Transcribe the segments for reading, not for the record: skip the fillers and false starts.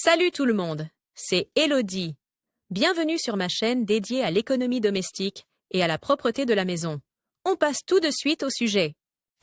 Salut tout le monde, c'est Elodie. Bienvenue sur ma chaîne dédiée à l'économie domestique et à la propreté de la maison. On passe tout de suite au sujet.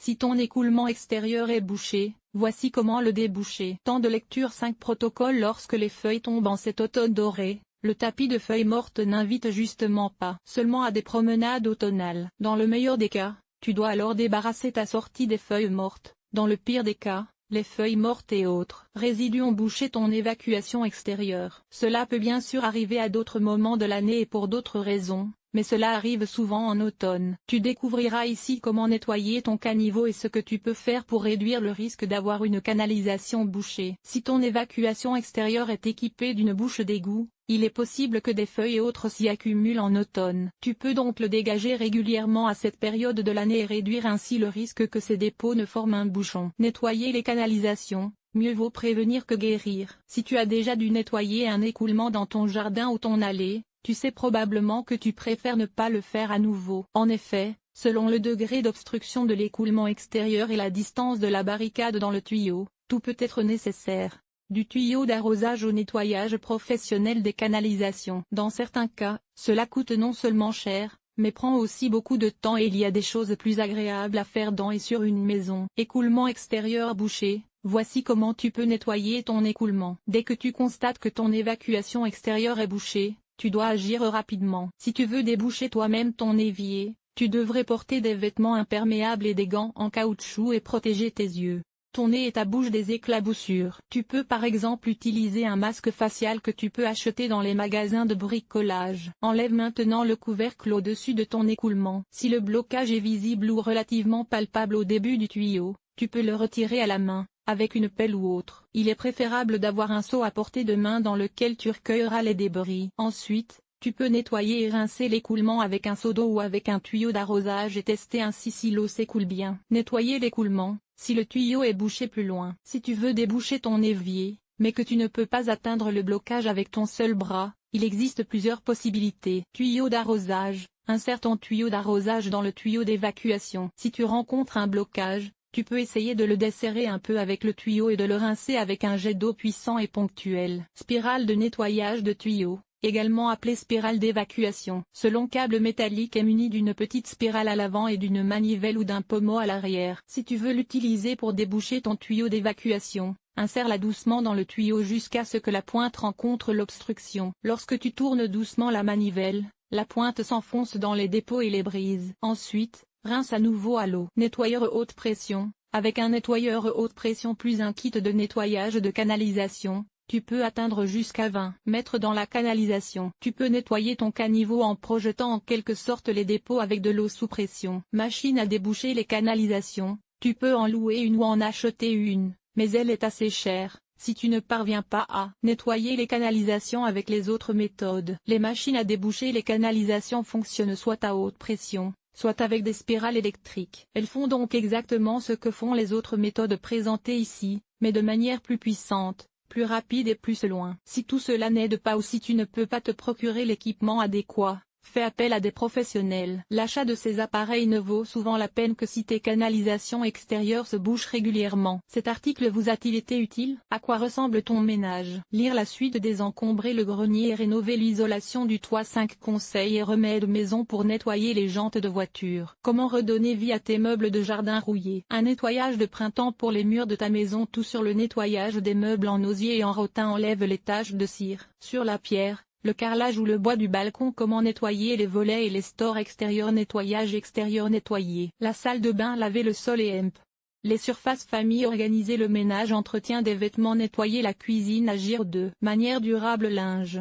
Si ton écoulement extérieur est bouché, voici comment le déboucher. Temps de lecture 5 protocoles. Lorsque les feuilles tombent en cet automne doré, le tapis de feuilles mortes n'invite justement pas seulement à des promenades automnales. Dans le meilleur des cas, tu dois alors débarrasser ta sortie des feuilles mortes. Dans le pire des cas, les feuilles mortes et autres résidus ont bouché ton évacuation extérieure. Cela peut bien sûr arriver à d'autres moments de l'année et pour d'autres raisons, mais cela arrive souvent en automne. Tu découvriras ici comment nettoyer ton caniveau et ce que tu peux faire pour réduire le risque d'avoir une canalisation bouchée. Si ton évacuation extérieure est équipée d'une bouche d'égout, il est possible que des feuilles et autres s'y accumulent en automne. Tu peux donc le dégager régulièrement à cette période de l'année et réduire ainsi le risque que ces dépôts ne forment un bouchon. Nettoyer les canalisations. Mieux vaut prévenir que guérir. Si tu as déjà dû nettoyer un écoulement dans ton jardin ou ton allée, tu sais probablement que tu préfères ne pas le faire à nouveau. En effet, selon le degré d'obstruction de l'écoulement extérieur et la distance de la barricade dans le tuyau, tout peut être nécessaire. Du tuyau d'arrosage au nettoyage professionnel des canalisations. Dans certains cas, cela coûte non seulement cher, mais prend aussi beaucoup de temps et il y a des choses plus agréables à faire dans et sur une maison. Écoulement extérieur bouché. Voici comment tu peux nettoyer ton écoulement. Dès que tu constates que ton évacuation extérieure est bouchée, tu dois agir rapidement. Si tu veux déboucher toi-même ton évier, tu devrais porter des vêtements imperméables et des gants en caoutchouc et protéger tes yeux, ton nez et ta bouche des éclaboussures. Tu peux par exemple utiliser un masque facial que tu peux acheter dans les magasins de bricolage. Enlève maintenant le couvercle au-dessus de ton écoulement. Si le blocage est visible ou relativement palpable au début du tuyau, tu peux le retirer à la main, avec une pelle ou autre. Il est préférable d'avoir un seau à portée de main dans lequel tu recueilleras les débris. Ensuite, tu peux nettoyer et rincer l'écoulement avec un seau d'eau ou avec un tuyau d'arrosage et tester ainsi si l'eau s'écoule bien. Nettoyer l'écoulement, si le tuyau est bouché plus loin. Si tu veux déboucher ton évier, mais que tu ne peux pas atteindre le blocage avec ton seul bras, il existe plusieurs possibilités. Tuyau d'arrosage. Insère ton tuyau d'arrosage dans le tuyau d'évacuation. Si tu rencontres un blocage, tu peux essayer de le desserrer un peu avec le tuyau et de le rincer avec un jet d'eau puissant et ponctuel. Spirale de nettoyage de tuyau, également appelée spirale d'évacuation. Ce long câble métallique est muni d'une petite spirale à l'avant et d'une manivelle ou d'un pommeau à l'arrière. Si tu veux l'utiliser pour déboucher ton tuyau d'évacuation, insère-la doucement dans le tuyau jusqu'à ce que la pointe rencontre l'obstruction. Lorsque tu tournes doucement la manivelle, la pointe s'enfonce dans les dépôts et les brise. Ensuite, rince à nouveau à l'eau. Nettoyeur haute pression. Avec un nettoyeur haute pression plus un kit de nettoyage de canalisation, tu peux atteindre jusqu'à 20 mètres dans la canalisation. Tu peux nettoyer ton caniveau en projetant en quelque sorte les dépôts avec de l'eau sous pression. Machine à déboucher les canalisations. Tu peux en louer une ou en acheter une, mais elle est assez chère. Si tu ne parviens pas à nettoyer les canalisations avec les autres méthodes, les machines à déboucher les canalisations fonctionnent soit à haute pression, soit avec des spirales électriques. Elles font donc exactement ce que font les autres méthodes présentées ici, mais de manière plus puissante, plus rapide et plus loin. Si tout cela n'aide pas ou si tu ne peux pas te procurer l'équipement adéquat, fais appel à des professionnels. L'achat de ces appareils ne vaut souvent la peine que si tes canalisations extérieures se bouchent régulièrement. Cet article vous a-t-il été utile? À quoi ressemble ton ménage? Lire la suite: désencombrer le grenier et rénover l'isolation du toit. 5 conseils et remèdes maison pour nettoyer les jantes de voiture. Comment redonner vie à tes meubles de jardin rouillés? Un nettoyage de printemps pour les murs de ta maison. Tout sur le nettoyage des meubles en osier et en rotin enlève les taches de cire sur la pierre, le carrelage ou le bois du balcon. Comment nettoyer les volets et les stores extérieurs? Nettoyage extérieur. Nettoyer la salle de bain, laver le sol et les surfaces famille, organiser le ménage, entretien des vêtements, nettoyer la cuisine. Agir de manière durable. Linge,